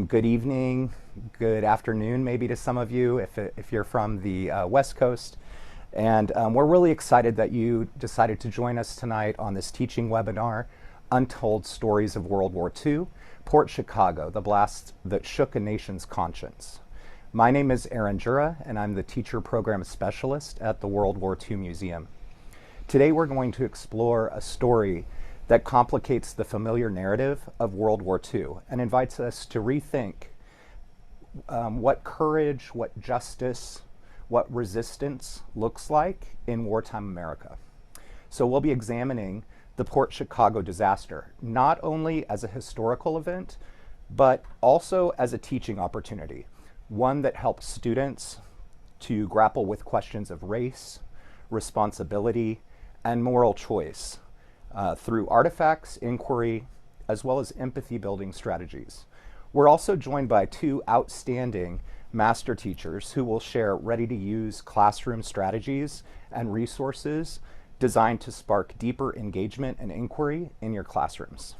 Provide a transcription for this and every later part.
Good evening, good afternoon maybe to some of you if you're from the West Coast. And we're really excited that you decided to join us tonight on this teaching webinar, Untold Stories of World War II, Port Chicago, the blast that shook a nation's conscience. My name is Aaron Jura, and I'm the Teacher Program Specialist at the World War II Museum. Today we're going to explore a story that complicates the familiar narrative of World War II and invites us to rethink what courage, what justice, what resistance looks like in wartime America. So we'll be examining the Port Chicago disaster, not only as a historical event, but also as a teaching opportunity, one that helps students to grapple with questions of race, responsibility, and moral choice through artifacts, inquiry, as well as empathy building strategies. We're also joined by two outstanding master teachers who will share ready-to-use classroom strategies and resources designed to spark deeper engagement and inquiry in your classrooms.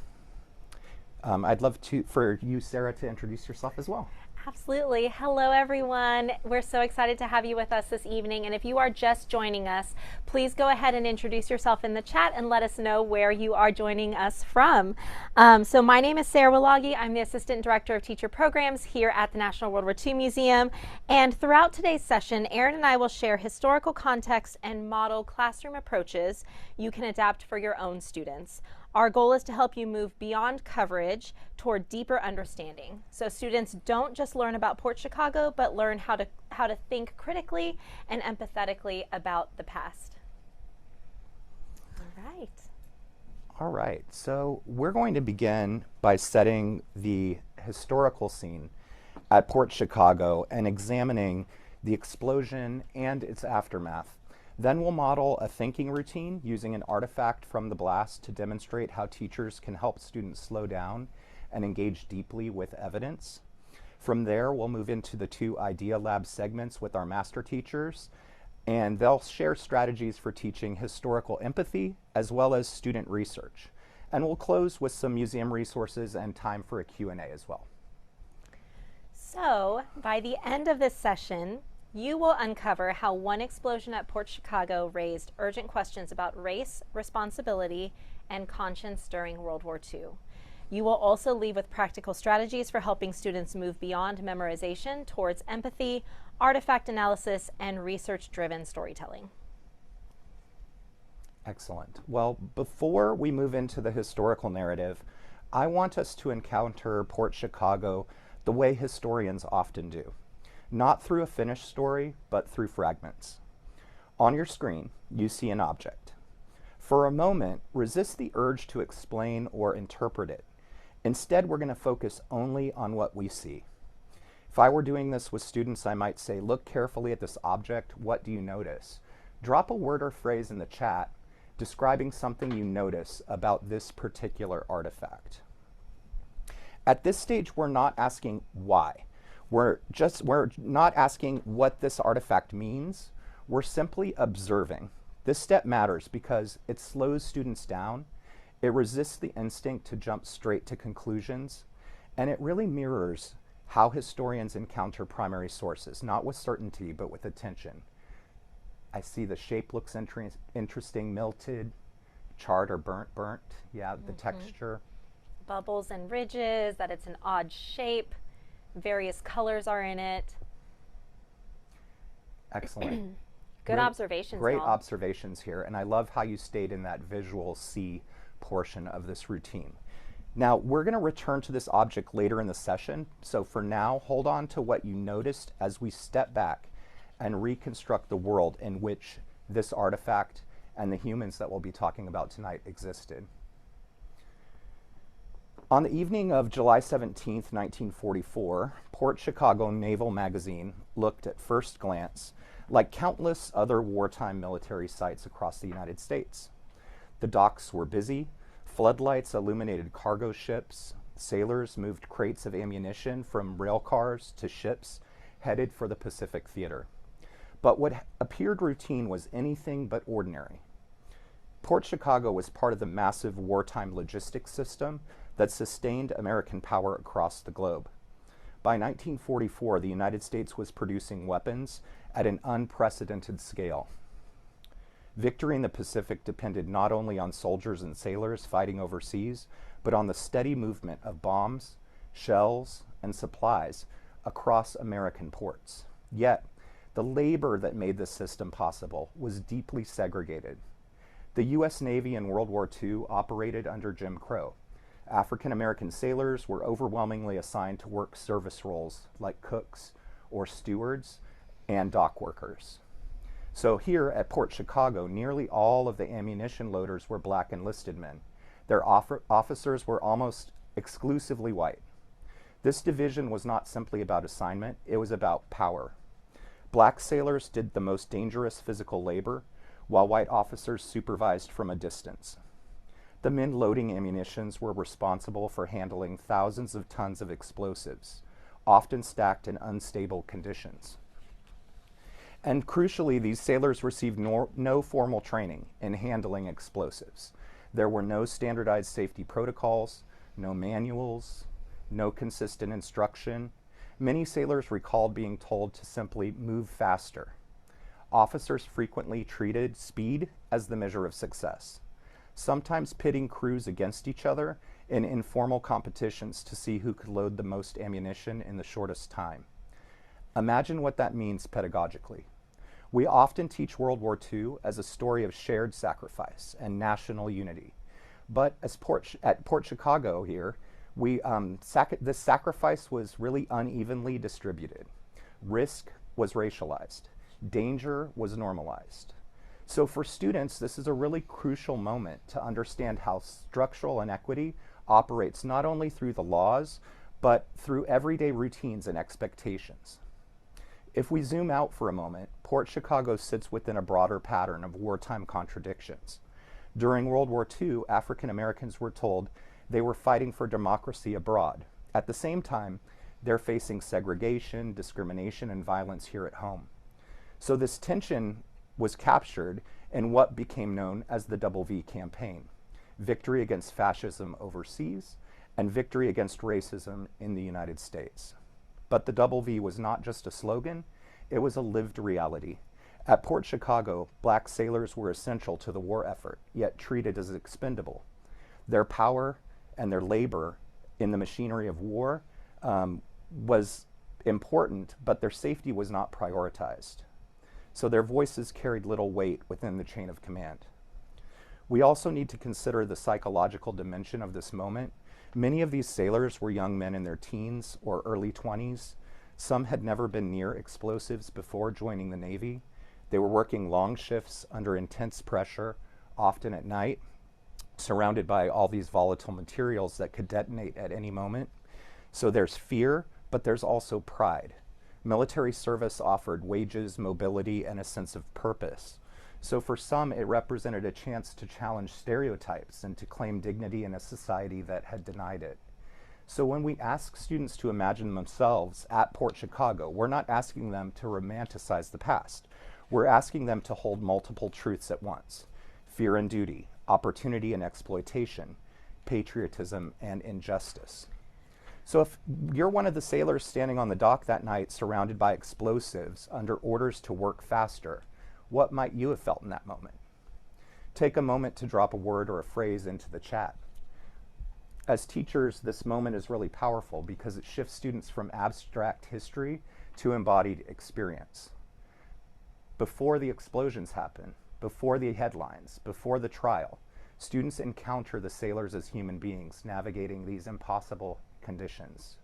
I'd love for you, Sarah, to introduce yourself as well. Absolutely. Hello, everyone. We're so excited to have you with us this evening. And if you are just joining us, please go ahead and introduce yourself in the chat and let us know where you are joining us from. So my name is Sarah Willagi. I'm the Assistant Director of Teacher Programs here at the National World War II Museum. And throughout today's session, Aaron and I will share historical context and model classroom approaches you can adapt for your own students. Our goal is to help you move beyond coverage toward deeper understanding. So students don't just learn about Port Chicago, but learn how to think critically and empathetically about the past. All right. All right, so we're going to begin by setting the historical scene at Port Chicago and examining the explosion and its aftermath. Then we'll model a thinking routine using an artifact from the blast to demonstrate how teachers can help students slow down and engage deeply with evidence. From there, we'll move into the two Idea Lab segments with our master teachers, and they'll share strategies for teaching historical empathy as well as student research. And we'll close with some museum resources and time for a Q&A as well. So, by the end of this session, you will uncover how one explosion at Port Chicago raised urgent questions about race, responsibility, and conscience during World War II. You will also leave with practical strategies for helping students move beyond memorization towards empathy, artifact analysis, and research-driven storytelling. Excellent. Well, before we move into the historical narrative, I want us to encounter Port Chicago the way historians often do. Not through a finished story, but through fragments. On your screen, you see an object. For a moment, resist the urge to explain or interpret it. Instead, we're going to focus only on what we see. If I were doing this with students, I might say, look carefully at this object. What do you notice? Drop a word or phrase in the chat describing something you notice about this particular artifact. At this stage, we're not asking why. We're not asking what this artifact means. We're simply observing. This step matters because it slows students down. It resists the instinct to jump straight to conclusions. And it really mirrors how historians encounter primary sources, not with certainty, but with attention. I see the shape looks interesting, melted, charred or burnt. Yeah, the texture. Bubbles and ridges, that it's an odd shape. Various colors are in it. Excellent. Good observations. Great observations here, and I love how you stayed in that visual C portion of this routine. Now, we're going to return to this object later in the session, so for now, hold on to what you noticed as we step back and reconstruct the world in which this artifact and the humans that we'll be talking about tonight existed. On the evening of July 17, 1944, Port Chicago Naval Magazine looked at first glance like countless other wartime military sites across the United States. The docks were busy, floodlights illuminated cargo ships, sailors moved crates of ammunition from rail cars to ships headed for the Pacific Theater. But what appeared routine was anything but ordinary. Port Chicago was part of the massive wartime logistics system that sustained American power across the globe. By 1944, the United States was producing weapons at an unprecedented scale. Victory in the Pacific depended not only on soldiers and sailors fighting overseas, but on the steady movement of bombs, shells, and supplies across American ports. Yet, the labor that made this system possible was deeply segregated. The U.S. Navy in World War II operated under Jim Crow. African American sailors were overwhelmingly assigned to work service roles like cooks or stewards and dock workers. So here at Port Chicago, nearly all of the ammunition loaders were black enlisted men. Their officers were almost exclusively white. This division was not simply about assignment, it was about power. Black sailors did the most dangerous physical labor, while white officers supervised from a distance. The men loading ammunitions were responsible for handling thousands of tons of explosives, often stacked in unstable conditions. And crucially, these sailors received no formal training in handling explosives. There were no standardized safety protocols, no manuals, no consistent instruction. Many sailors recalled being told to simply move faster. Officers frequently treated speed as the measure of success, sometimes pitting crews against each other in informal competitions to see who could load the most ammunition in the shortest time. Imagine what that means pedagogically. We often teach World War II as a story of shared sacrifice and national unity. But at Port Chicago here, this sacrifice was really unevenly distributed. Risk was racialized. Danger was normalized. So for students, this is a really crucial moment to understand how structural inequity operates not only through the laws, but through everyday routines and expectations. If we zoom out for a moment, Port Chicago sits within a broader pattern of wartime contradictions. During World War II, African Americans were told they were fighting for democracy abroad. At the same time, they're facing segregation, discrimination, and violence here at home. So this tension was captured in what became known as the WWII campaign: victory against fascism overseas and victory against racism in the United States. But the WWII was not just a slogan, it was a lived reality. At Port Chicago, black sailors were essential to the war effort, yet treated as expendable. Their power and their labor in the machinery of war was important, but their safety was not prioritized. So their voices carried little weight within the chain of command. We also need to consider the psychological dimension of this moment. Many of these sailors were young men in their teens or early 20s. Some had never been near explosives before joining the Navy. They were working long shifts under intense pressure, often at night, surrounded by all these volatile materials that could detonate at any moment. So there's fear, but there's also pride. Military service offered wages, mobility, and a sense of purpose. So for some, it represented a chance to challenge stereotypes and to claim dignity in a society that had denied it. So when we ask students to imagine themselves at Port Chicago, we're not asking them to romanticize the past. We're asking them to hold multiple truths at once: fear and duty, opportunity and exploitation, patriotism and injustice. So if you're one of the sailors standing on the dock that night surrounded by explosives under orders to work faster, what might you have felt in that moment? Take a moment to drop a word or a phrase into the chat. As teachers, this moment is really powerful because it shifts students from abstract history to embodied experience. Before the explosions happen, before the headlines, before the trial, students encounter the sailors as human beings navigating these impossible conditions.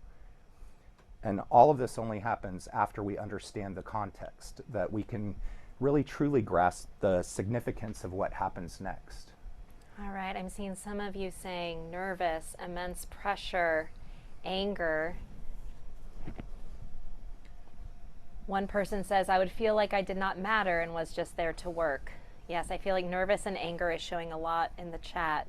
And all of this only happens after we understand the context, that we can really truly grasp the significance of what happens next. All right, I'm seeing some of you saying nervous, immense pressure, anger. One person says, I would feel like I did not matter and was just there to work. Yes, I feel like nervous and anger is showing a lot in the chat.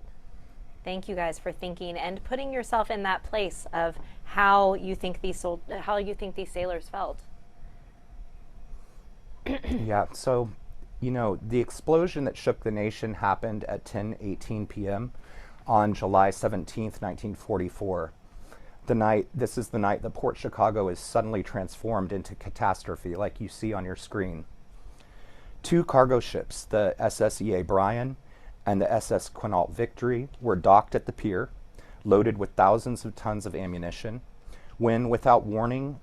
Thank you guys for thinking and putting yourself in that place of how you think these sailors felt. Yeah, so, the explosion that shook the nation happened at 10:18 p.m. on July 17th, 1944. This is the night that Port Chicago is suddenly transformed into catastrophe, like you see on your screen. 2 cargo ships, the SSEA Bryan and the SS Quinault Victory, were docked at the pier, loaded with thousands of tons of ammunition, when, without warning,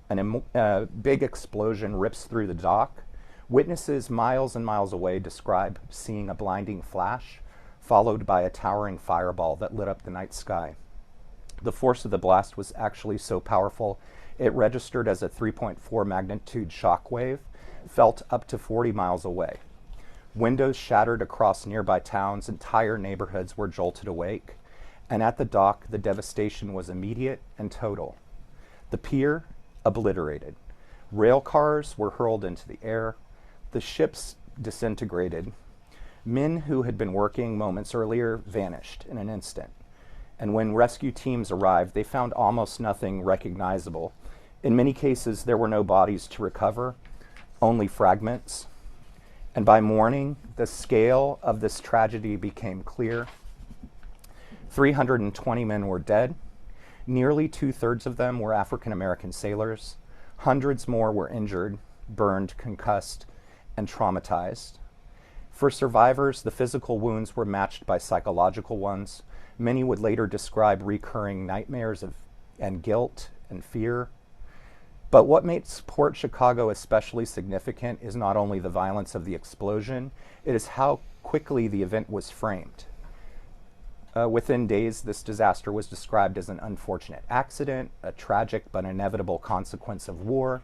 a big explosion rips through the dock. Witnesses miles and miles away describe seeing a blinding flash, followed by a towering fireball that lit up the night sky. The force of the blast was actually so powerful, it registered as a 3.4 magnitude shock wave, felt up to 40 miles away. Windows shattered across nearby towns, entire neighborhoods were jolted awake, and at the dock, the devastation was immediate and total. The pier, obliterated. Rail cars were hurled into the air. The ships disintegrated. Men who had been working moments earlier vanished in an instant. And when rescue teams arrived, they found almost nothing recognizable. In many cases, there were no bodies to recover, only fragments. And by morning, the scale of this tragedy became clear. 320 men were dead. Nearly 2/3 of them were African American sailors. Hundreds more were injured, burned, concussed, and traumatized. For survivors, the physical wounds were matched by psychological ones. Many would later describe recurring nightmares and guilt and fear. But what makes Port Chicago especially significant is not only the violence of the explosion, it is how quickly the event was framed. Within days, this disaster was described as an unfortunate accident, a tragic but inevitable consequence of war.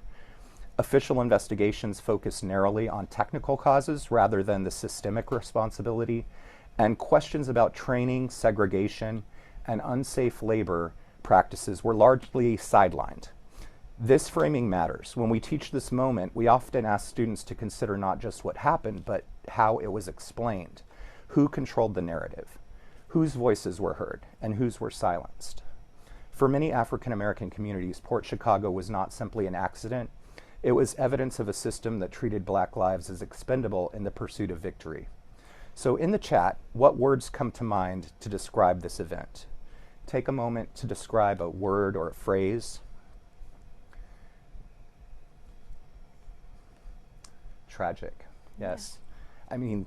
Official investigations focused narrowly on technical causes rather than the systemic responsibility, and questions about training, segregation, and unsafe labor practices were largely sidelined. This framing matters. When we teach this moment, we often ask students to consider not just what happened, but how it was explained. Who controlled the narrative? Whose voices were heard and whose were silenced? For many African American communities, Port Chicago was not simply an accident. It was evidence of a system that treated Black lives as expendable in the pursuit of victory. So in the chat, what words come to mind to describe this event? Take a moment to describe a word or a phrase. Tragic, yes. Yeah. I mean,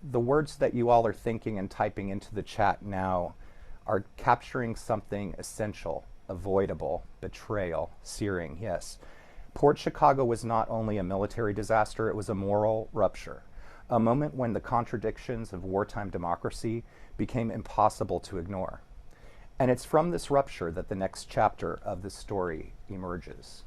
the words that you all are thinking and typing into the chat now are capturing something essential, avoidable, betrayal, searing, yes. Port Chicago was not only a military disaster, it was a moral rupture, a moment when the contradictions of wartime democracy became impossible to ignore. And it's from this rupture that the next chapter of the story emerges.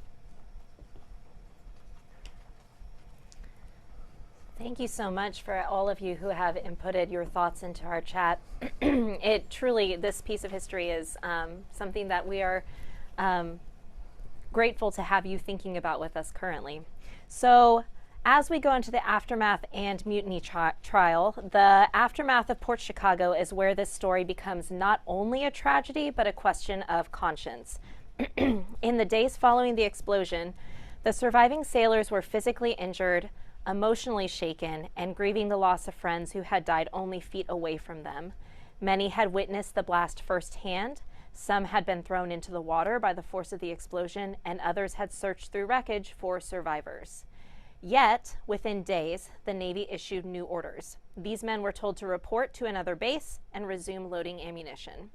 Thank you so much for all of you who have inputted your thoughts into our chat. It truly, this piece of history is something that we are grateful to have you thinking about with us currently. So as we go into the aftermath and mutiny trial, the aftermath of Port Chicago is where this story becomes not only a tragedy, but a question of conscience. In the days following the explosion, the surviving sailors were physically injured, emotionally shaken, and grieving the loss of friends who had died only feet away from them. Many had witnessed the blast firsthand. Some had been thrown into the water by the force of the explosion, and others had searched through wreckage for survivors. Yet, within days, the Navy issued new orders. These men were told to report to another base and resume loading ammunition.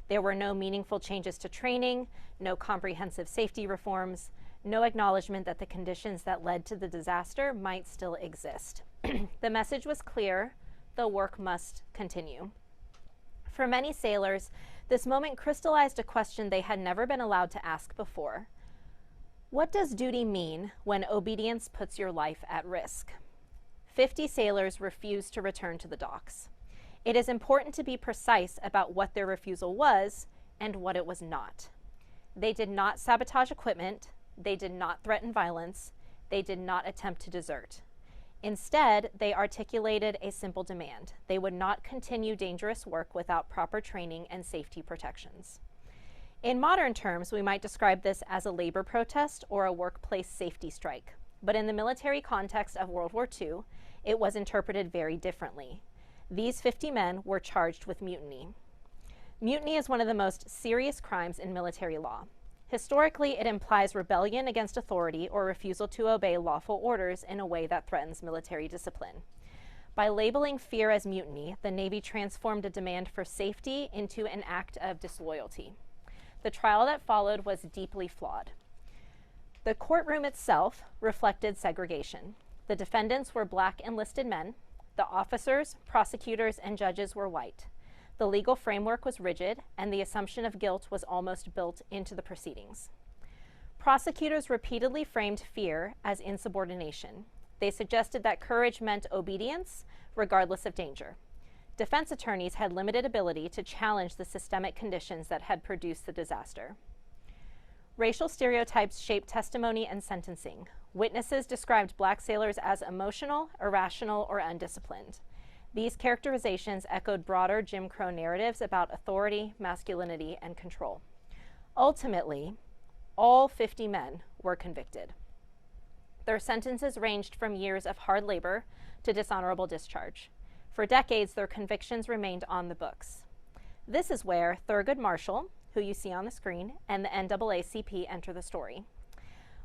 There were no meaningful changes to training, no comprehensive safety reforms, no acknowledgement that the conditions that led to the disaster might still exist. The message was clear: the work must continue. For many sailors, this moment crystallized a question they had never been allowed to ask before. What does duty mean when obedience puts your life at risk? 50 sailors refused to return to the docks. It is important to be precise about what their refusal was and what it was not. They did not sabotage equipment. They did not threaten violence. They did not attempt to desert. Instead, they articulated a simple demand. They would not continue dangerous work without proper training and safety protections. In modern terms, we might describe this as a labor protest or a workplace safety strike. But in the military context of World War II, it was interpreted very differently. These 50 men were charged with mutiny. Mutiny is one of the most serious crimes in military law. Historically, it implies rebellion against authority or refusal to obey lawful orders in a way that threatens military discipline. By labeling fear as mutiny, the Navy transformed a demand for safety into an act of disloyalty. The trial that followed was deeply flawed. The courtroom itself reflected segregation. The defendants were black enlisted men. The officers, prosecutors, and judges were white. The legal framework was rigid, and the assumption of guilt was almost built into the proceedings. Prosecutors repeatedly framed fear as insubordination. They suggested that courage meant obedience, regardless of danger. Defense attorneys had limited ability to challenge the systemic conditions that had produced the disaster. Racial stereotypes shaped testimony and sentencing. Witnesses described black sailors as emotional, irrational, or undisciplined. These characterizations echoed broader Jim Crow narratives about authority, masculinity, and control. Ultimately, all 50 men were convicted. Their sentences ranged from years of hard labor to dishonorable discharge. For decades, their convictions remained on the books. This is where Thurgood Marshall, who you see on the screen, and the NAACP enter the story.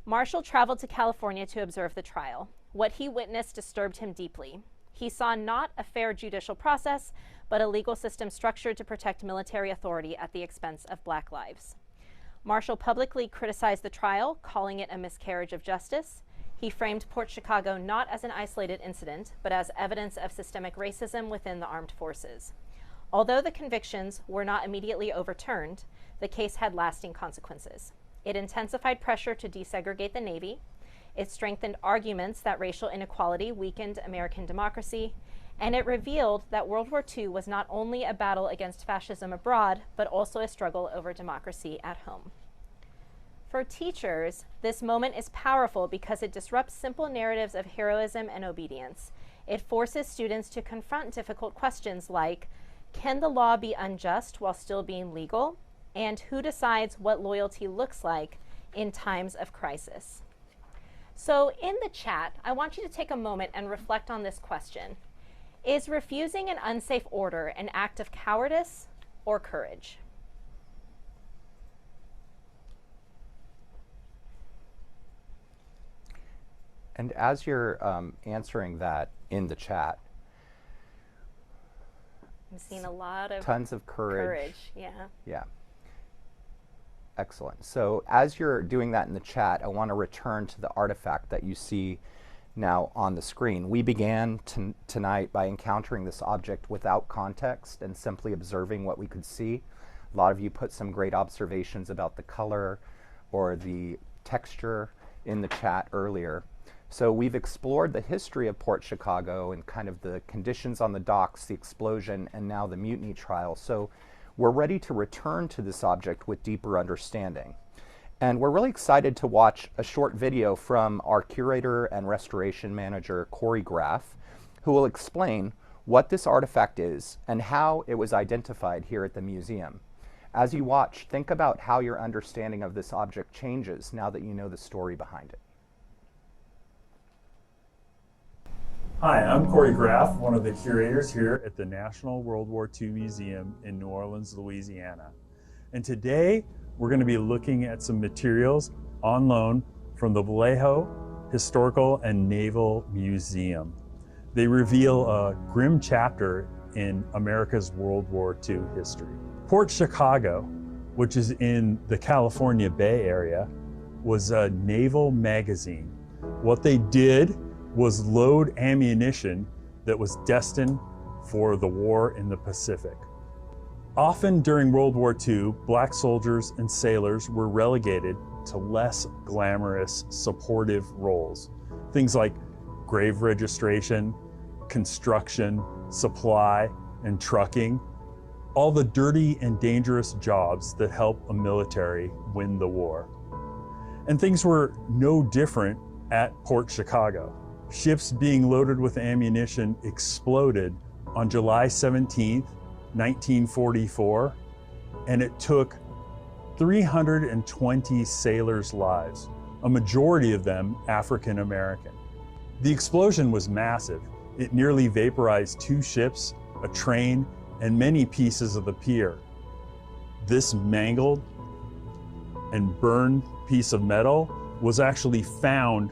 Marshall traveled to California to observe the trial. What he witnessed disturbed him deeply. He saw not a fair judicial process, but a legal system structured to protect military authority at the expense of black lives. Marshall publicly criticized the trial, calling it a miscarriage of justice. He framed Port Chicago not as an isolated incident, but as evidence of systemic racism within the armed forces. Although the convictions were not immediately overturned, the case had lasting consequences. It intensified pressure to desegregate the Navy. It strengthened arguments that racial inequality weakened American democracy, and it revealed that World War II was not only a battle against fascism abroad, but also a struggle over democracy at home. For teachers, this moment is powerful because it disrupts simple narratives of heroism and obedience. It forces students to confront difficult questions like, can the law be unjust while still being legal? And who decides what loyalty looks like in times of crisis? So in the chat, I want you to take a moment and reflect on this question. Is refusing an unsafe order an act of cowardice or courage? And as you're answering that in the chat, I'm seeing a lot of tons of courage. Yeah. Yeah. Excellent. So as you're doing that in the chat, I want to return to the artifact that you see now on the screen. We began tonight by encountering this object without context and simply observing what we could see. A lot of you put some great observations about the color or the texture in the chat earlier. So we've explored the history of Port Chicago and kind of the conditions on the docks, the explosion, and now the mutiny trial. So we're ready to return to this object with deeper understanding. And we're really excited to watch a short video from our curator and restoration manager, Corey Graff, who will explain what this artifact is and how it was identified here at the museum. As you watch, think about how your understanding of this object changes now that you know the story behind it. Hi, I'm Corey Graff, one of the curators here at the National WWII Museum in New Orleans, Louisiana. And today we're going to be looking at some materials on loan from the Vallejo Historical and Naval Museum. They reveal a grim chapter in America's World War II history. Port Chicago, which is in the California Bay Area, was a naval magazine. What they did was load ammunition that was destined for the war in the Pacific. Often during World War II, black soldiers and sailors were relegated to less glamorous, supportive roles. Things like grave registration, construction, supply, and trucking. All the dirty and dangerous jobs that help a military win the war. And things were no different at Port Chicago. Ships being loaded with ammunition exploded on July 17, 1944, and it took 320 sailors' lives, a majority of them African American. The explosion was massive. It nearly vaporized 2 ships, a train, and many pieces of the pier. This mangled and burned piece of metal was actually found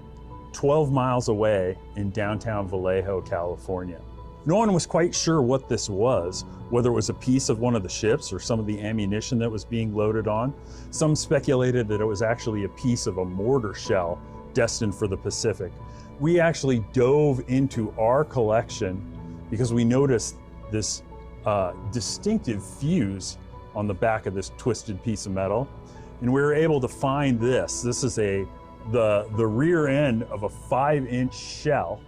12 miles away in downtown Vallejo, California. No one was quite sure what this was, whether it was a piece of one of the ships or some of the ammunition that was being loaded on. Some speculated that it was actually a piece of a mortar shell destined for the Pacific. We actually dove into our collection because we noticed this distinctive fuse on the back of this twisted piece of metal, and we were able to find this. This is the rear end of a 5-inch shell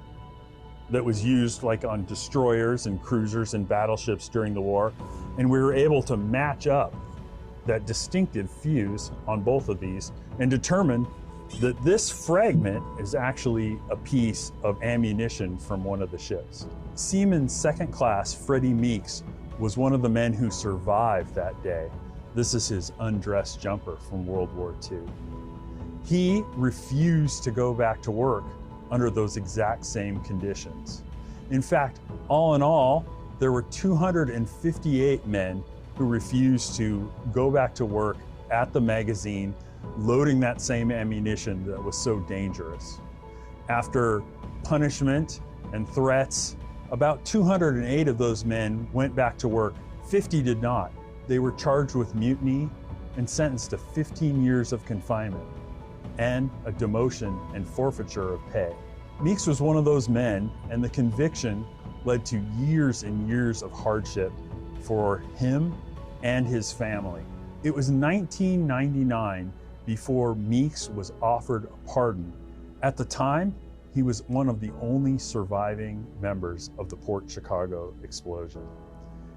that was used like on destroyers and cruisers and battleships during the war, and we were able to match up that distinctive fuse on both of these and determine that this fragment is actually a piece of ammunition from one of the ships. Seaman Second Class Freddie Meeks was one of the men who survived that day. This is his undressed jumper from World War II. He refused to go back to work under those exact same conditions. In fact, all in all, there were 258 men who refused to go back to work at the magazine loading that same ammunition that was so dangerous. After punishment and threats, about 208 of those men went back to work. 50 did not. They were charged with mutiny and sentenced to 15 years of confinement and a demotion and forfeiture of pay. Meeks was one of those men, and the conviction led to years and years of hardship for him and his family. It was 1999 before Meeks was offered a pardon. At the time, he was one of the only surviving members of the Port Chicago explosion.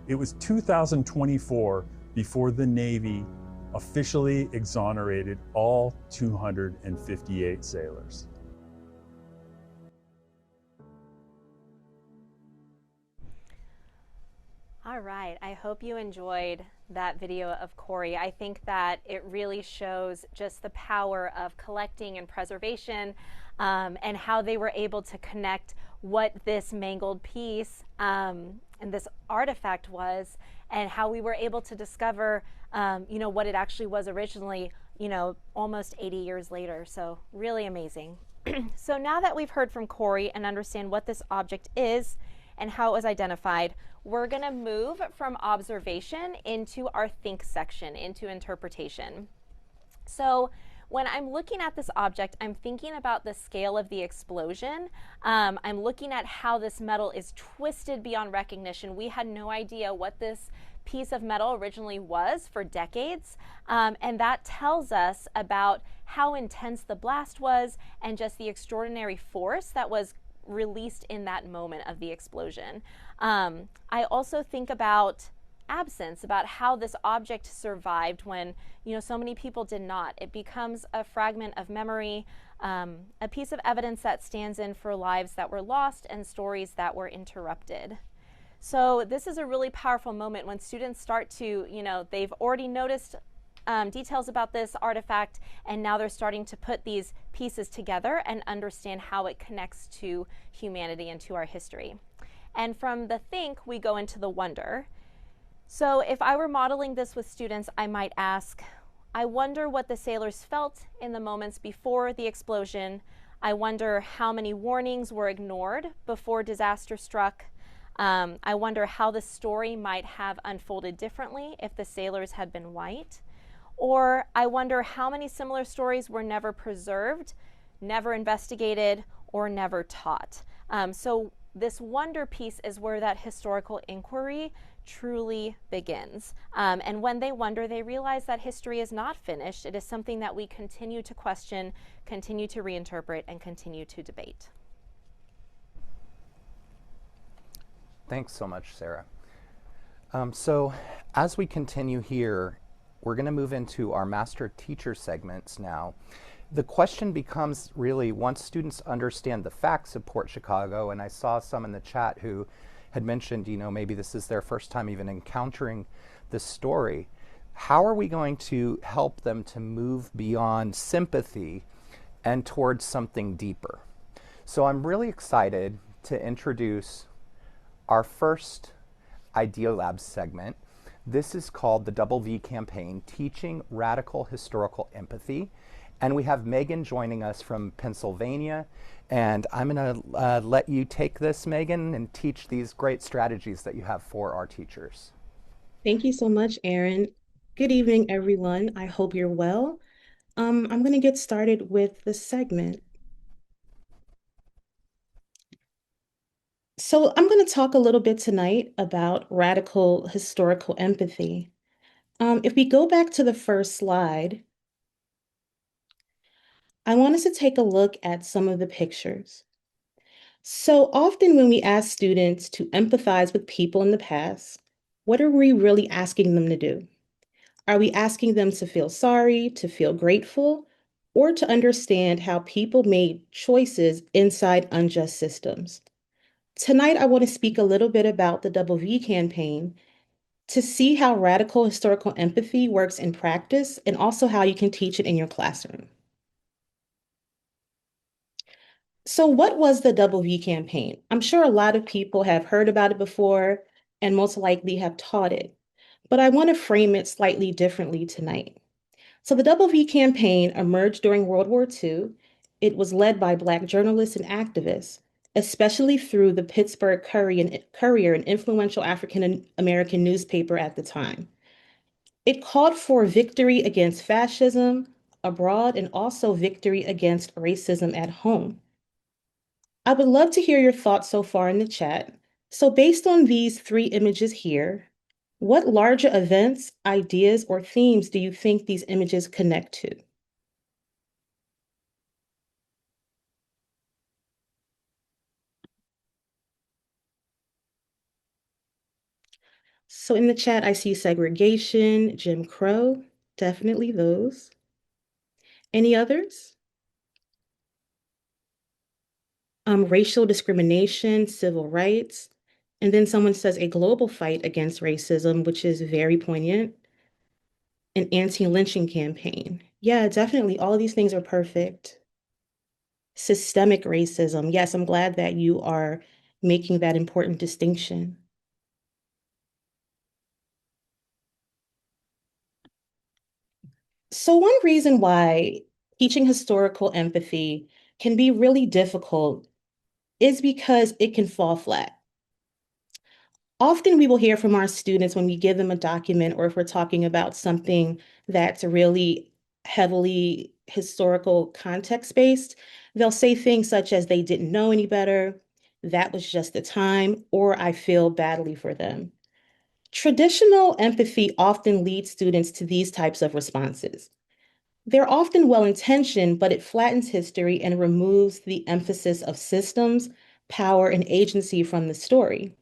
It was 2024 before the Navy officially exonerated all 258 sailors. All right, I hope you enjoyed that video of Corey. I think that it really shows just the power of collecting and preservation, and how they were able to connect what this mangled piece and this artifact was, and how we were able to discover what it actually was originally, almost 80 years later. So really amazing. So now that we've heard from Corey and understand what this object is and how it was identified, we're going to move from observation into our think section, into interpretation. So when I'm looking at this object, I'm thinking about the scale of the explosion. I'm looking at how this metal is twisted beyond recognition. We had no idea what this piece of metal originally was for decades, and that tells us about how intense the blast was and just the extraordinary force that was released in that moment of the explosion. I also think about absence, about how this object survived when so many people did not. It becomes a fragment of memory, a piece of evidence that stands in for lives that were lost and stories that were interrupted. So this is a really powerful moment when students start to, they've already noticed details about this artifact, and now they're starting to put these pieces together and understand how it connects to humanity and to our history. And from the think, we go into the wonder. So if I were modeling this with students, I might ask, I wonder what the sailors felt in the moments before the explosion. I wonder how many warnings were ignored before disaster struck. I wonder how the story might have unfolded differently if the sailors had been white. Or I wonder how many similar stories were never preserved, never investigated, or never taught. So this wonder piece is where that historical inquiry truly begins. And when they wonder, they realize that history is not finished. It is something that we continue to question, continue to reinterpret, and continue to debate. Thanks so much, Sarah. So as we continue here, we're going to move into our master teacher segments now. The question becomes really, once students understand the facts of Port Chicago, and I saw some in the chat who had mentioned, maybe this is their first time even encountering this story, how are we going to help them to move beyond sympathy and towards something deeper? So I'm really excited to introduce our first Idea Lab segment. This is called the Double V campaign, Teaching Radical Historical Empathy. And we have Megan joining us from Pennsylvania. And I'm going to let you take this, Megan, and teach these great strategies that you have for our teachers. Thank you so much, Aaron. Good evening, everyone. I hope you're well. I'm going to get started with the segment. So I'm going to talk a little bit tonight about radical historical empathy. If we go back to the first slide, I want us to take a look at some of the pictures. So often when we ask students to empathize with people in the past, what are we really asking them to do? Are we asking them to feel sorry, to feel grateful, or to understand how people made choices inside unjust systems? Tonight, I want to speak a little bit about the Double V campaign to see how radical historical empathy works in practice and also how you can teach it in your classroom. So, what was the Double V campaign? I'm sure a lot of people have heard about it before and most likely have taught it, but I want to frame it slightly differently tonight. So the Double V campaign emerged during World War II. It was led by Black journalists and activists, especially through the Pittsburgh Courier, an influential African American newspaper at the time. It called for victory against fascism abroad and also victory against racism at home. I would love to hear your thoughts so far in the chat. So based on these three images here, what larger events, ideas, or themes do you think these images connect to? So in the chat, I see segregation, Jim Crow, definitely those. Any others? Racial discrimination, civil rights. And then someone says a global fight against racism, which is very poignant. An anti-lynching campaign. Yeah, definitely. All of these things are perfect. Systemic racism. Yes, I'm glad that you are making that important distinction. So one reason why teaching historical empathy can be really difficult is because it can fall flat. Often we will hear from our students when we give them a document or if we're talking about something that's really heavily historical context based, they'll say things such as they didn't know any better, that was just the time, or I feel badly for them. Traditional empathy often leads students to these types of responses. They're often well-intentioned, but it flattens history and removes the emphasis of systems, power, and agency from the story.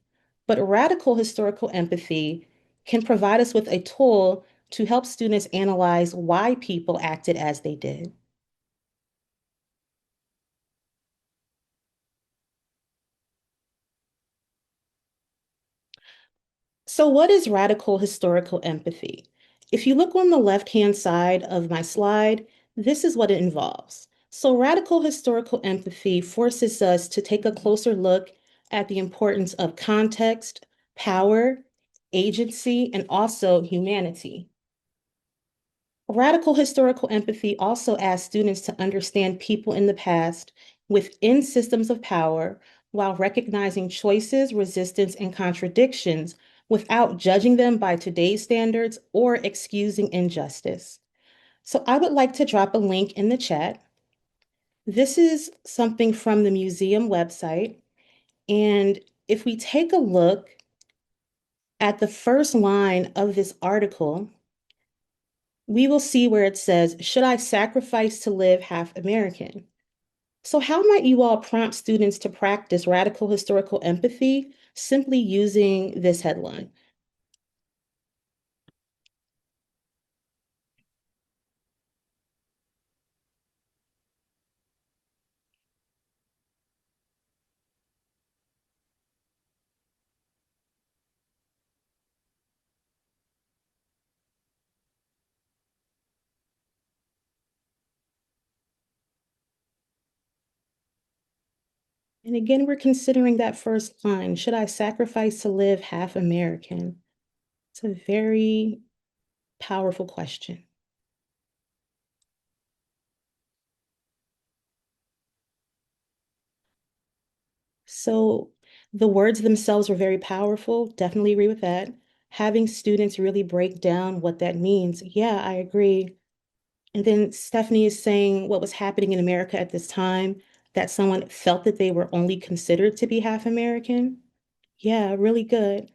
But radical historical empathy can provide us with a tool to help students analyze why people acted as they did. So what is radical historical empathy? If you look on the left-hand side of my slide, this is what it involves. So radical historical empathy forces us to take a closer look at the importance of context, power, agency, and also humanity. Radical historical empathy also asks students to understand people in the past within systems of power while recognizing choices, resistance, and contradictions without judging them by today's standards or excusing injustice. So I would like to drop a link in the chat. This is something from the museum website. And if we take a look at the first line of this article, we will see where it says, should I sacrifice to live half American? So how might you all prompt students to practice radical historical empathy simply using this headline? And again, we're considering that first line, should I sacrifice to live half American? It's a very powerful question. So the words themselves were very powerful. Definitely agree with that. Having students really break down what that means. Yeah, I agree. And then Stephanie is saying what was happening in America at this time, that someone felt that they were only considered to be half American. Yeah, really good.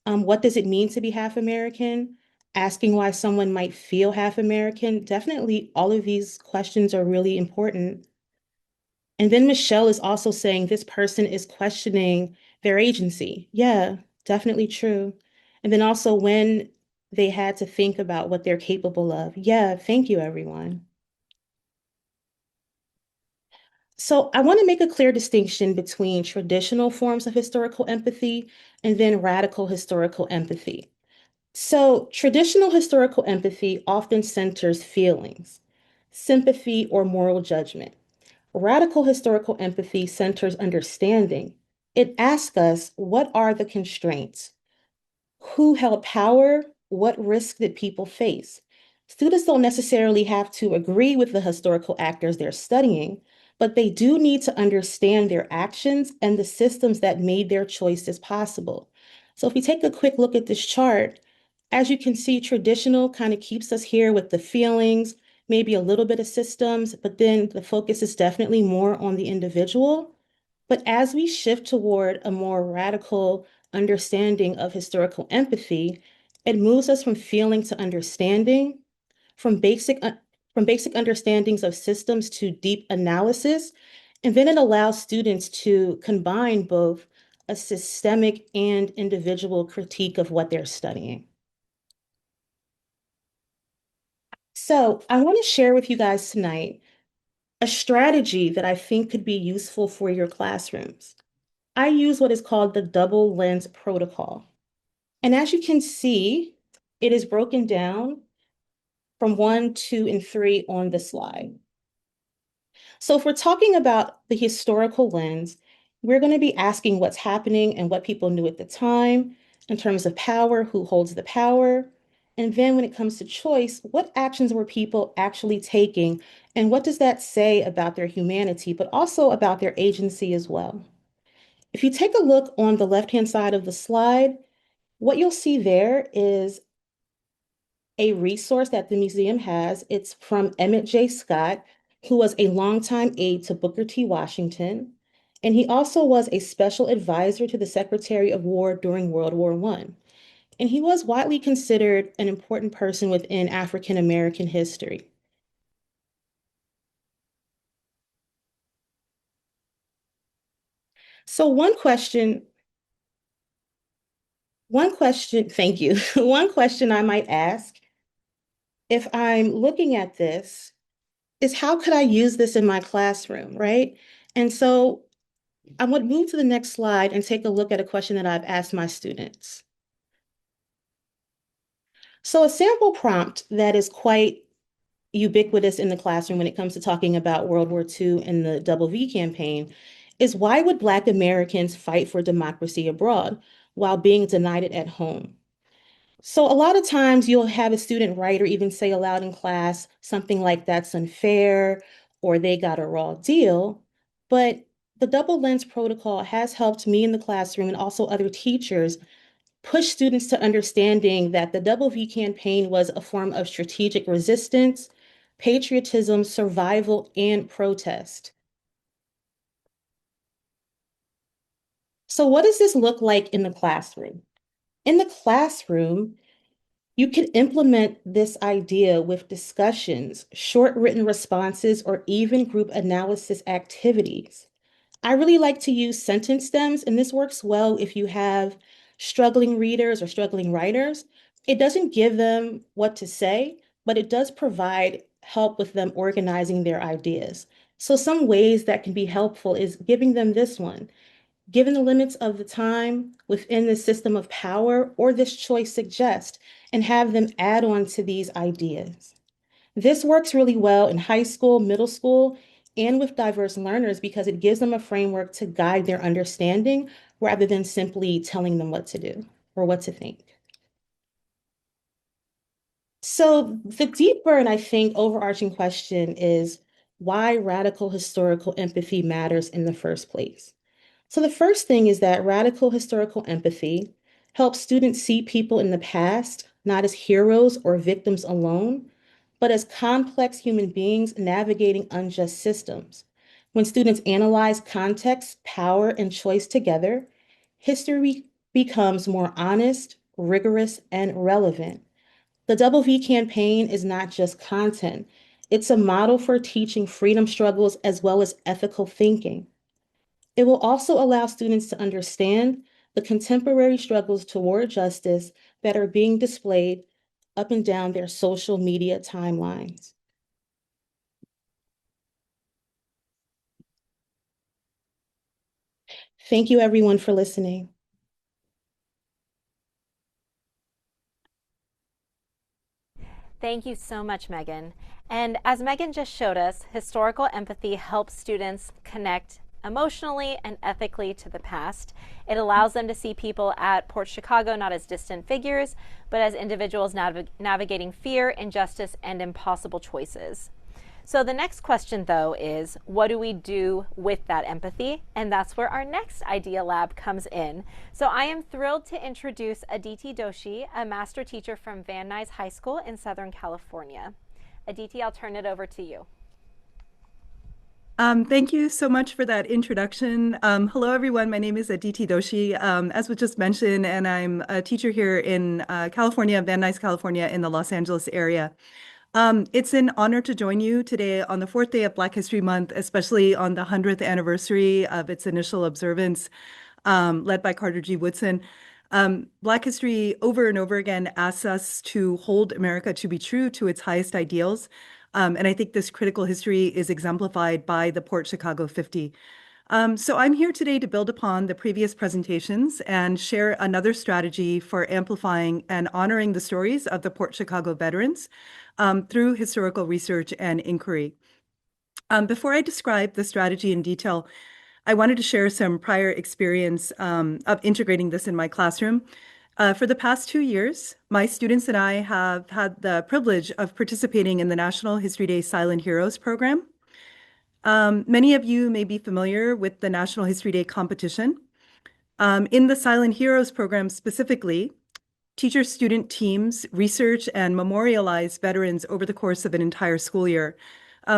What does it mean to be half American? Asking why someone might feel half American. Definitely, all of these questions are really important. And then Michelle is also saying this person is questioning their agency. Yeah, definitely true. And then also when they had to think about what they're capable of. Yeah, thank you, everyone. So I want to make a clear distinction between traditional forms of historical empathy and then radical historical empathy. So traditional historical empathy often centers feelings, sympathy, or moral judgment. Radical historical empathy centers understanding. It asks us, what are the constraints? Who held power? What risk did people face? Students don't necessarily have to agree with the historical actors they're studying, but they do need to understand their actions and the systems that made their choices possible. So if we take a quick look at this chart, as you can see, traditional kind of keeps us here with the feelings, maybe a little bit of systems, but then the focus is definitely more on the individual. But as we shift toward a more radical understanding of historical empathy, it moves us from feeling to understanding, from basic understandings of systems to deep analysis, and then it allows students to combine both a systemic and individual critique of what they're studying. So I want to share with you guys tonight a strategy that I think could be useful for your classrooms. I use what is called the double lens protocol. And as you can see, it is broken down from 1, 2, and 3 on the slide. So if we're talking about the historical lens, we're going to be asking what's happening and what people knew at the time in terms of power, who holds the power. And then when it comes to choice, what actions were people actually taking? And what does that say about their humanity, but also about their agency as well? If you take a look on the left-hand side of the slide, what you'll see there is a resource that the museum has. It's from Emmett J. Scott, who was a longtime aide to Booker T. Washington, and he also was a special advisor to the Secretary of War during World War I. And he was widely considered an important person within African American history. So thank you. One question I might ask if I'm looking at this is how could I use this in my classroom, right? And so I would move to the next slide and take a look at a question that I've asked my students. So a sample prompt that is quite ubiquitous in the classroom when it comes to talking about World War II and the Double V campaign is why would Black Americans fight for democracy abroad while being denied it at home? So a lot of times you'll have a student write or even say aloud in class something like that's unfair or they got a raw deal. But the double lens protocol has helped me in the classroom and also other teachers push students to understanding that the Double V campaign was a form of strategic resistance, patriotism, survival, and protest. So what does this look like in the classroom? In the classroom, you can implement this idea with discussions, short written responses, or even group analysis activities. I really like to use sentence stems, and this works well if you have struggling readers or struggling writers. It doesn't give them what to say, but it does provide help with them organizing their ideas. So some ways that can be helpful is giving them this one. Given the limits of the time within the system of power or this choice suggest, and have them add on to these ideas. This works really well in high school, middle school, and with diverse learners because it gives them a framework to guide their understanding rather than simply telling them what to do or what to think. So the deeper and I think overarching question is why radical historical empathy matters in the first place. So the first thing is that radical historical empathy helps students see people in the past not as heroes or victims alone, but as complex human beings navigating unjust systems. When students analyze context, power, and choice together, history becomes more honest, rigorous, and relevant. The Double V campaign is not just content, it's a model for teaching freedom struggles as well as ethical thinking. It will also allow students to understand the contemporary struggles toward justice that are being displayed up and down their social media timelines. Thank you, everyone, for listening. Thank you so much, Megan. And as Megan just showed us, historical empathy helps students connect emotionally and ethically to the past. It allows them to see people at Port Chicago not as distant figures, but as individuals navigating fear, injustice, and impossible choices. So the next question, though, is what do we do with that empathy? And that's where our next idea lab comes in. So I am thrilled to introduce Aditi Doshi, a master teacher from Van Nuys High School in Southern California. Aditi, I'll turn it over to you. Thank you so much for that introduction. Hello, everyone. My name is Aditi Doshi, as was just mentioned, and I'm a teacher here in California, Van Nuys, California, in the Los Angeles area. It's an honor to join you today on the fourth day of Black History Month, especially on the 100th anniversary of its initial observance, led by Carter G. Woodson. Black history over and over again asks us to hold America to be true to its highest ideals. And I think this critical history is exemplified by the Port Chicago 50. So I'm here today to build upon the previous presentations and share another strategy for amplifying and honoring the stories of the Port Chicago veterans through historical research and inquiry. Before I describe the strategy in detail, I wanted to share some prior experience of integrating this in my classroom. For the past 2 years, my students and I have had the privilege of participating in the National History Day Silent Heroes program. Many of you may be familiar with the National History Day competition. In the Silent Heroes program specifically, teacher-student teams research and memorialize veterans over the course of an entire school year.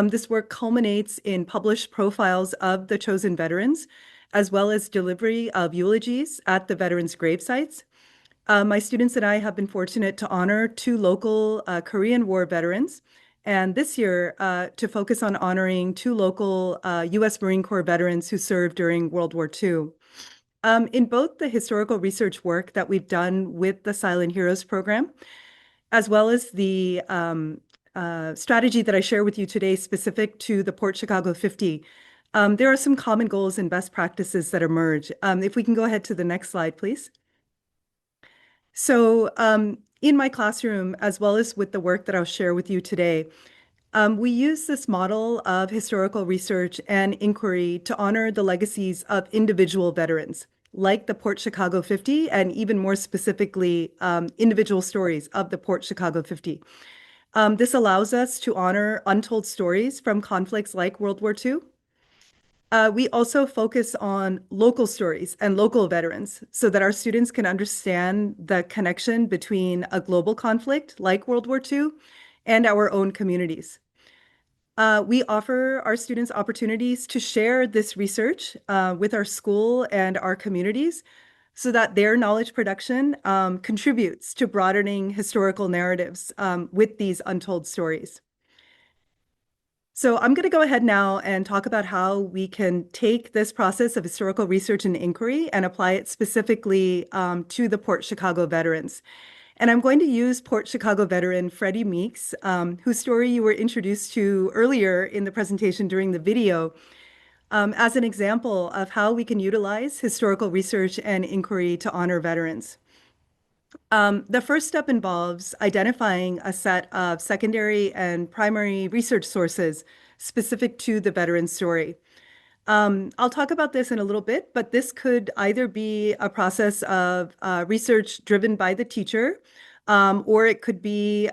This work culminates in published profiles of the chosen veterans, as well as delivery of eulogies at the veterans' grave sites. My students and I have been fortunate to honor 2 local Korean War veterans, and this year to focus on honoring 2 local U.S. Marine Corps veterans who served during World War II. In both the historical research work that we've done with the Silent Heroes program, as well as the strategy that I share with you today specific to the Port Chicago 50, there are some common goals and best practices that emerge. If we can go ahead to the next slide, please. So in my classroom, as well as with the work that I'll share with you today, we use this model of historical research and inquiry to honor the legacies of individual veterans, like the Port Chicago 50, and even more specifically, individual stories of the Port Chicago 50. This allows us to honor untold stories from conflicts like World War II. We also focus on local stories and local veterans so that our students can understand the connection between a global conflict like World War II and our own communities. We offer our students opportunities to share this research with our school and our communities so that their knowledge production contributes to broadening historical narratives with these untold stories. So I'm going to go ahead now and talk about how we can take this process of historical research and inquiry and apply it specifically to the Port Chicago veterans. And I'm going to use Port Chicago veteran Freddie Meeks, whose story you were introduced to earlier in the presentation during the video, as an example of how we can utilize historical research and inquiry to honor veterans. The first step involves identifying a set of secondary and primary research sources specific to the veteran's story. I'll talk about this in a little bit, but this could either be a process of research driven by the teacher, or it could be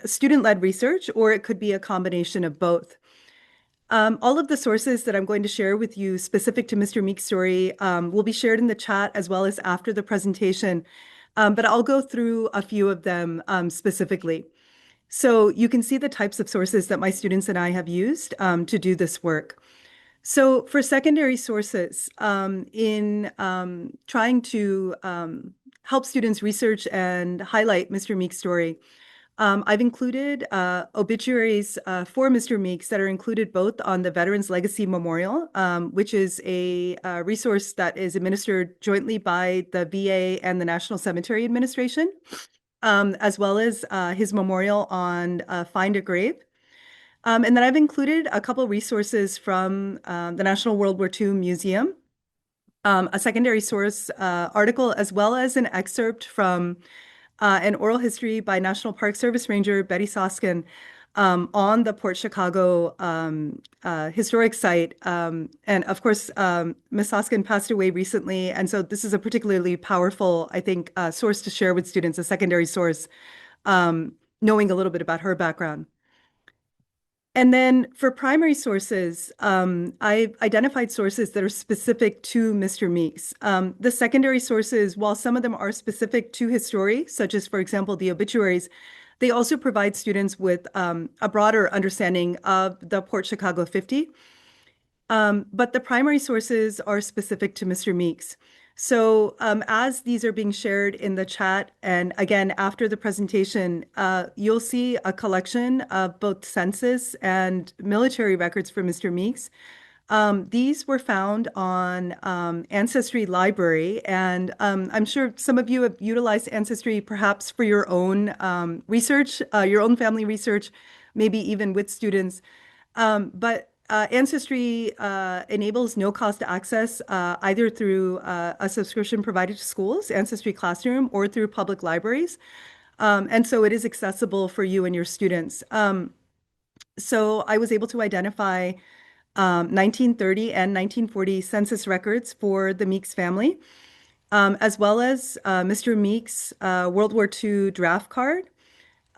student-led research, or it could be a combination of both. All of the sources that I'm going to share with you specific to Mr. Meek's story will be shared in the chat as well as after the presentation, but I'll go through a few of them specifically. So you can see the types of sources that my students and I have used to do this work. So for secondary sources, in trying to help students research and highlight Mr. Meek's story, I've included obituaries for Mr. Meeks that are included both on the Veterans Legacy Memorial, which is a resource that is administered jointly by the VA and the National Cemetery Administration, as well as his memorial on Find a Grave. And then I've included a couple resources from the National WWII Museum, a secondary source article, as well as an excerpt from an oral history by National Park Service Ranger Betty Soskin on the Port Chicago historic site. And of course, Ms. Soskin passed away recently. And so this is a particularly powerful, I think, source to share with students, a secondary source, knowing a little bit about her background. And then for primary sources, I've identified sources that are specific to Mr. Meeks. The secondary sources, while some of them are specific to his story, such as, for example, the obituaries, they also provide students with a broader understanding of the Port Chicago 50. But the primary sources are specific to Mr. Meeks. So as these are being shared in the chat, and again, after the presentation, you'll see a collection of both census and military records for Mr. Meeks. These were found on Ancestry Library, and I'm sure some of you have utilized Ancestry perhaps for your own research, your own family research, maybe even with students. But Ancestry enables no-cost access either through a subscription provided to schools, Ancestry Classroom, or through public libraries. And so it is accessible for you and your students. So I was able to identify 1930 and 1940 census records for the Meeks family, as well as Mr. Meeks' World War II draft card,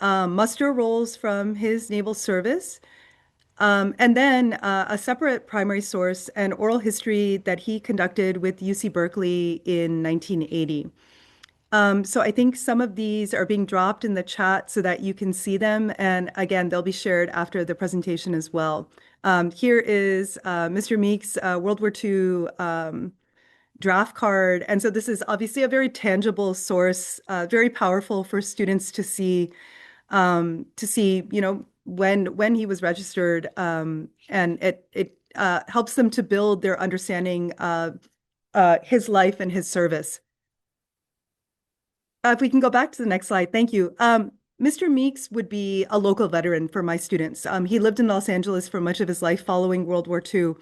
muster rolls from his naval service, and then a separate primary source, an oral history that he conducted with UC Berkeley in 1980. So I think some of these are being dropped in the chat so that you can see them. And again, they'll be shared after the presentation as well. Here is Mr. Meeks' World War II draft card. And so this is obviously a very tangible source, very powerful for students to see, when he was registered, and it helps them to build their understanding of his life and his service. If we can go back to the next slide, thank you. Mr. Meeks would be a local veteran for my students. He lived in Los Angeles for much of his life following World War II.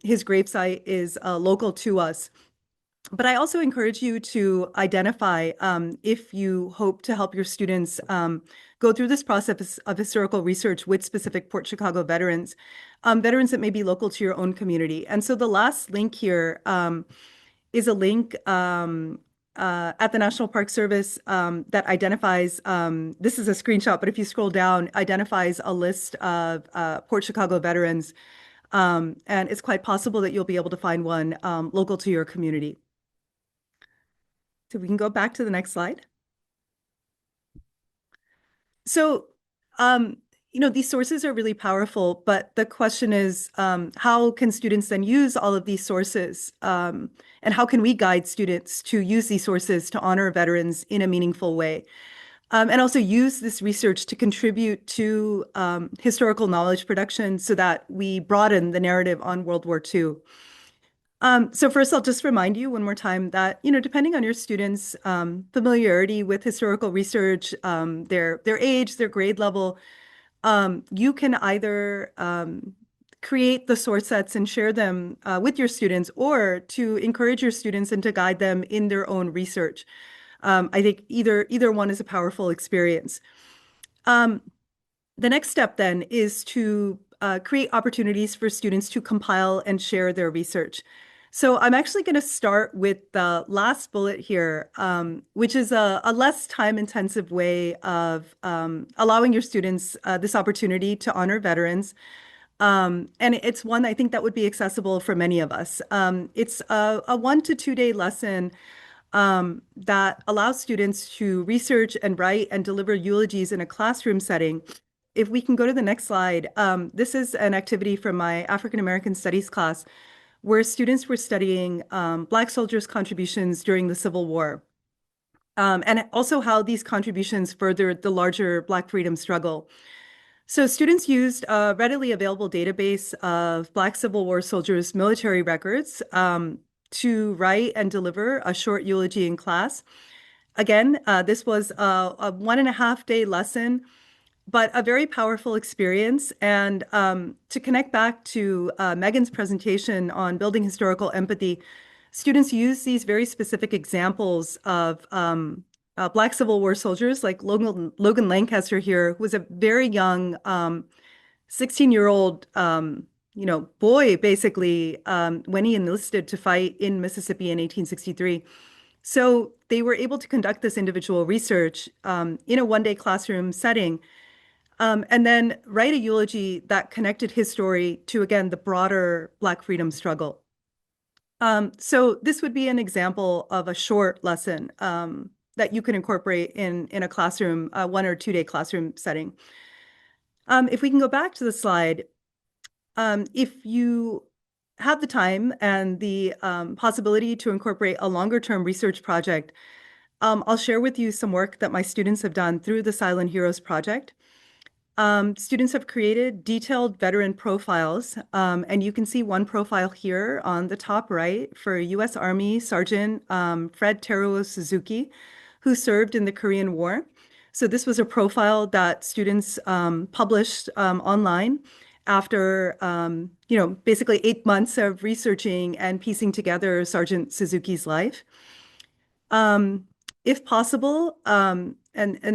His gravesite is local to us. But I also encourage you to identify, if you hope to help your students go through this process of historical research with specific Port Chicago veterans, veterans that may be local to your own community. And so the last link here is a link at the National Park Service that identifies, this is a screenshot, but if you scroll down, identifies a list of Port Chicago veterans. And it's quite possible that you'll be able to find one local to your community. So we can go back to the next slide. So, these sources are really powerful, but the question is, how can students then use all of these sources? And how can we guide students to use these sources to honor veterans in a meaningful way? And also use this research to contribute to historical knowledge production so that we broaden the narrative on World War II. So first, I'll just remind you one more time that, depending on your students' familiarity with historical research, their age, their grade level, you can either create the source sets and share them with your students, or to encourage your students and to guide them in their own research. I think either one is a powerful experience. The next step then is to create opportunities for students to compile and share their research. So I'm actually going to start with the last bullet here, which is a less time-intensive way of allowing your students this opportunity to honor veterans. And it's one I think that would be accessible for many of us. It's a 1 to 2 day lesson that allows students to research and write and deliver eulogies in a classroom setting. If we can go to the next slide, this is an activity from my African American Studies class where students were studying Black soldiers' contributions during the Civil War, and also how these contributions furthered the larger Black freedom struggle. So students used a readily available database of Black Civil War soldiers' military records to write and deliver a short eulogy in class. Again, this was a 1.5 day lesson, but a very powerful experience. And to connect back to Megan's presentation on building historical empathy, students use these very specific examples of Black Civil War soldiers, like Logan Lancaster here, who was a very young 16-year-old boy, basically, when he enlisted to fight in Mississippi in 1863. So they were able to conduct this individual research in a 1 day classroom setting, and then write a eulogy that connected his story to, again, the broader Black freedom struggle. So this would be an example of a short lesson that you can incorporate in a classroom, 1 or 2 day classroom setting. If we can go back to the slide, if you have the time and the possibility to incorporate a longer term research project, I'll share with you some work that my students have done through the Silent Heroes Project. Students have created detailed veteran profiles, and you can see one profile here on the top right for U.S. Army Sergeant Fred Teruo Suzuki, who served in the Korean War. So this was a profile that students published online after, basically 8 months of researching and piecing together Sergeant Suzuki's life. If possible, and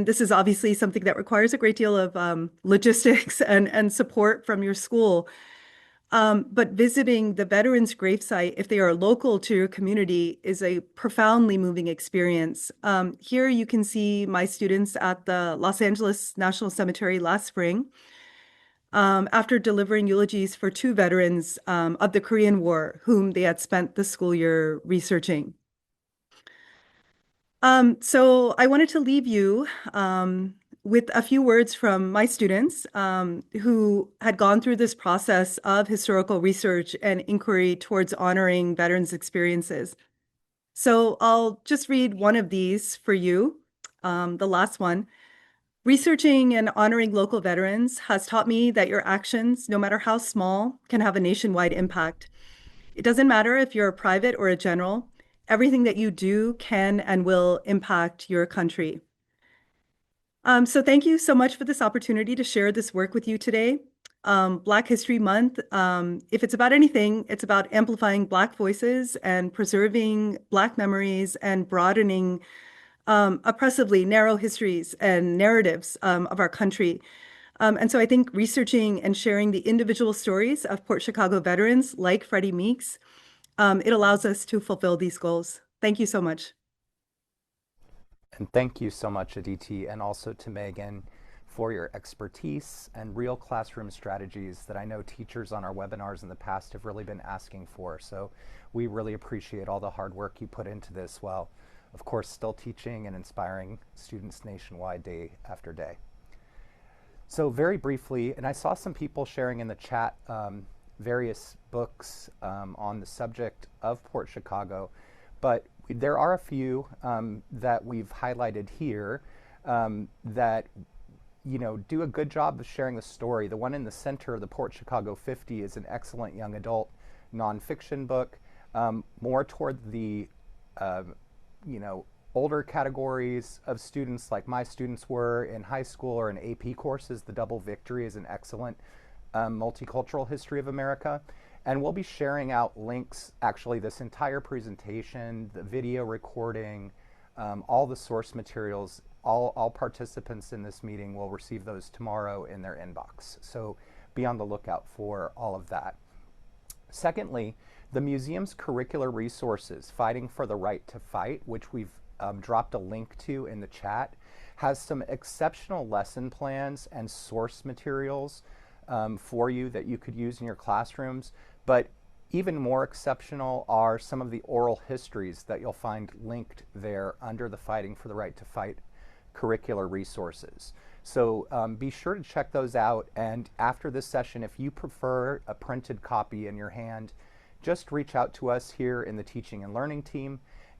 this is obviously something that requires a great deal of logistics and support from your school, but visiting the veterans' gravesite, if they are local to your community, is a profoundly moving experience. Here you can see my students at the Los Angeles National Cemetery last spring, after delivering eulogies for 2 veterans of the Korean War, whom they had spent the school year researching. So I wanted to leave you with a few words from my students who had gone through this process of historical research and inquiry towards honoring veterans' experiences. So I'll just read one of these for you, the last one. Researching and honoring local veterans has taught me that your actions, no matter how small, can have a nationwide impact. It doesn't matter if you're a private or a general. Everything that you do can and will impact your country. So thank you so much for this opportunity to share this work with you today. Black History Month, if it's about anything, it's about amplifying Black voices and preserving Black memories and broadening oppressively narrow histories and narratives of our country. And so I think researching and sharing the individual stories of Port Chicago veterans like Freddie Meeks, it allows us to fulfill these goals. Thank you so much. And thank you so much, Aditi, and also to Megan for your expertise and real classroom strategies that I know teachers on our webinars in the past have really been asking for. So we really appreciate all the hard work you put into this while, of course, still teaching and inspiring students nationwide day after day. So very briefly, and I saw some people sharing in the chat various books on the subject of Port Chicago, but there are a few that we've highlighted here that do a good job of sharing the story. The one in the center of the Port Chicago 50 is an excellent young adult nonfiction book, more toward the older categories of students like my students were in high school or in AP courses. The Double Victory is an excellent multicultural history of America. And we'll be sharing out links, actually this entire presentation, the video recording, all the source materials. All participants in this meeting will receive those tomorrow in their inbox. So be on the lookout for all of that. Secondly, The museum's curricular resources, Fighting for the Right to Fight, which we've dropped a link to in the chat, has some exceptional lesson plans and source materials for you that you could use in your classrooms. But even more exceptional are some of the oral histories that you'll find linked there under the Fighting for the Right to Fight curricular resources. So be sure to check those out, and after this session, if you prefer a printed copy in your hand, just reach out to us here in the teaching and learning team,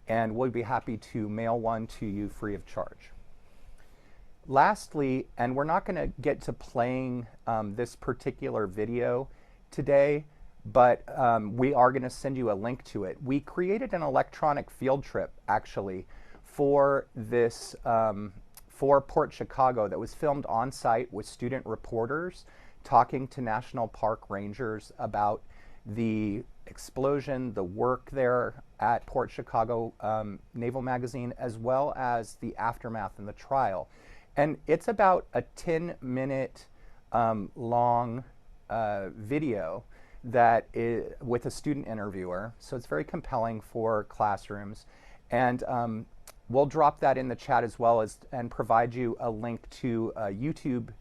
and we'll be happy to mail one to you free of charge. Lastly, and we're not going to get to playing this particular video today, but we are going to send you a link to it. We created an electronic field trip, actually, for this, for Port Chicago that was filmed on site with student reporters talking to National Park Rangers about the explosion, the work there at Port Chicago Naval Magazine, as well as the aftermath and the trial. And it's about a 10-minute long video that is with a student interviewer, so it's very compelling for classrooms. And we'll drop that in the chat as well as and provide you a link to a YouTube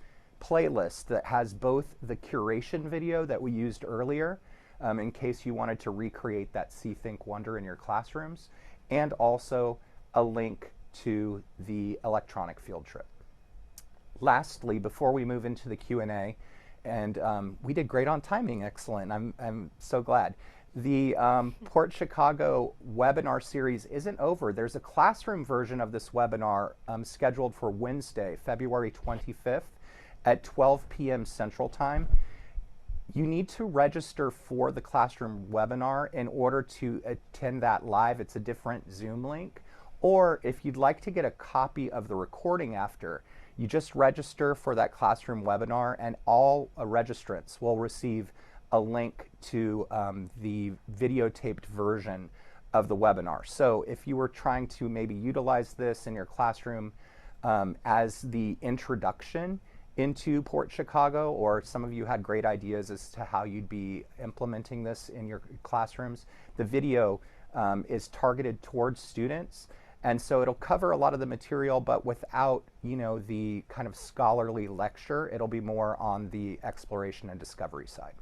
playlist that has both the curation video that we used earlier, in case you wanted to recreate that See, Think, Wonder in your classrooms, and also a link to the electronic field trip. Lastly, before we move into the Q&A, and we did great on timing, excellent, I'm so glad. The Port Chicago webinar series isn't over. There's a classroom version of this webinar scheduled for Wednesday, February 25th at 12 p.m. Central Time. You need to register for the classroom webinar in order to attend that live. It's a different Zoom link. Or if you'd like to get a copy of the recording after, you just register for that classroom webinar, and all registrants will receive a link to the videotaped version of the webinar. So if you were trying to maybe utilize this in your classroom as the introduction into Port Chicago, or some of you had great ideas as to how you'd be implementing this in your classrooms, the video is targeted towards students. And so it'll cover a lot of the material, but without, you know, the kind of scholarly lecture. It'll be more on the exploration and discovery side.